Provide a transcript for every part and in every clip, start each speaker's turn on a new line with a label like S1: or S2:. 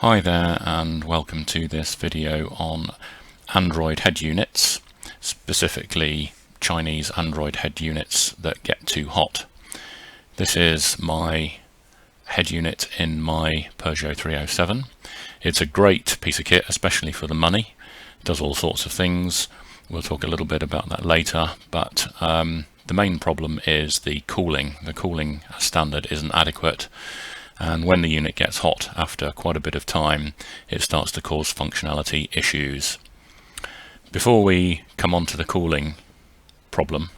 S1: Hi there and welcome to this video on Android head units, specifically Chinese Android head units that get too hot. This is my head unit in my Peugeot 307. It's a great piece of kit, especially for the money. It does all sorts of things. We'll talk a little bit about that later, but the main problem is the cooling. The cooling standard isn't adequate. And when the unit gets hot after quite a bit of time, it starts to cause functionality issues. Before we come on to the cooling problem,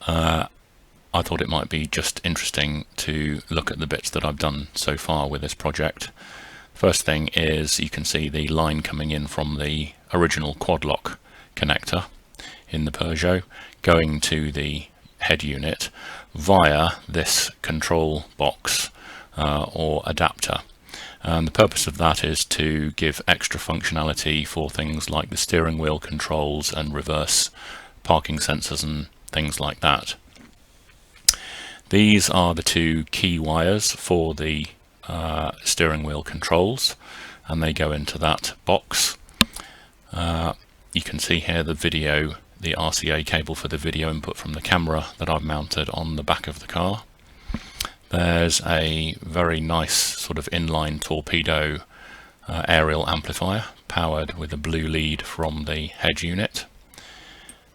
S1: I thought it might be just interesting to look at the bits that I've done so far with this project. First thing is you can see the line coming in from the original quad lock connector in the Peugeot going to the head unit via this control box or adapter. And the purpose of that is to give extra functionality for things like the steering wheel controls and reverse parking sensors and things like that. These are the two key wires for the steering wheel controls, and they go into that box. You can see here the RCA cable for the video input from the camera that I've mounted on the back of the car. There's a very nice sort of inline torpedo aerial amplifier powered with a blue lead from the head unit.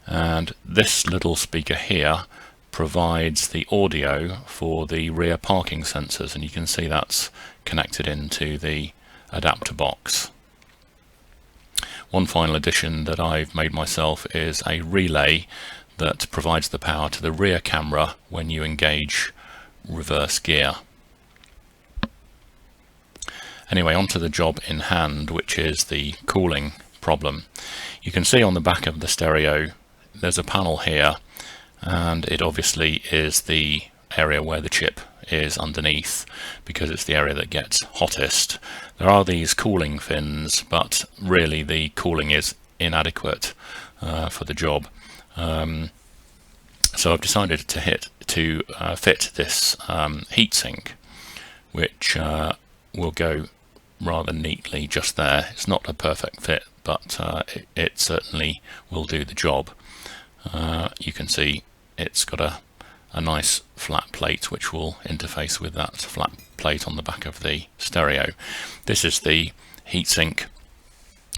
S1: And this little speaker here provides the audio for the rear parking sensors, and you can see that's connected into the adapter box. One final addition that I've made myself is a relay that provides the power to the rear camera when you engage reverse gear. Anyway, onto the job in hand, which is the cooling problem. You can see on the back of the stereo there's a panel here, and it obviously is the area where the chip is underneath because it's the area that gets hottest. There are these cooling fins, but really the cooling is inadequate for the job. So I've decided to fit this heatsink, which will go rather neatly just there. It's not a perfect fit, but it certainly will do the job. You can see it's got a nice flat plate which will interface with that flat plate on the back of the stereo. This is the heatsink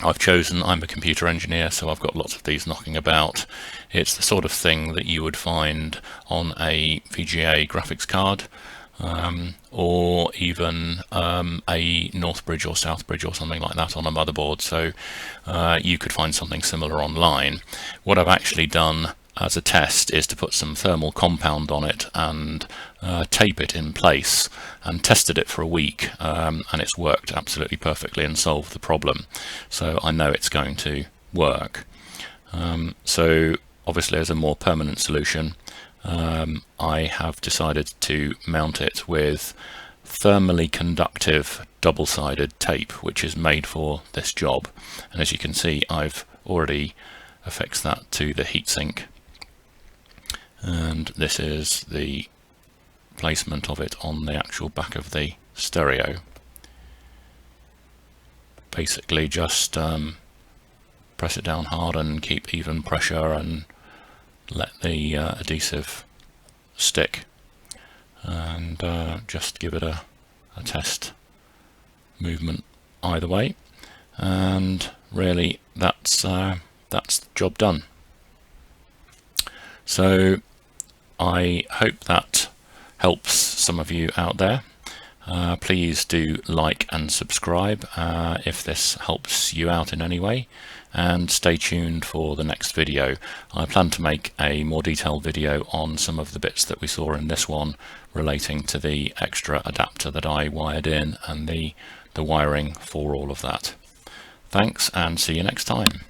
S1: I've chosen. I'm a computer engineer, so I've got lots of these knocking about. It's the sort of thing that you would find on a VGA graphics card, or even a Northbridge or Southbridge or something like that on a motherboard. So you could find something similar online. What I've actually done as a test is to put some thermal compound on it and tape it in place, and tested it for a week, and it's worked absolutely perfectly and solved the problem. So I know it's going to work. So obviously, as a more permanent solution, I have decided to mount it with thermally conductive double-sided tape, which is made for this job. And as you can see, I've already affixed that to the heatsink. And this is the placement of it on the actual back of the stereo. Basically just press it down hard and keep even pressure and let the adhesive stick, and just give it a test movement either way, and really that's the job done. So I hope that helps some of you out there. Please do like and subscribe if this helps you out in any way, and stay tuned for the next video. I plan to make a more detailed video on some of the bits that we saw in this one relating to the extra adapter that I wired in and the wiring for all of that. Thanks, and see you next time.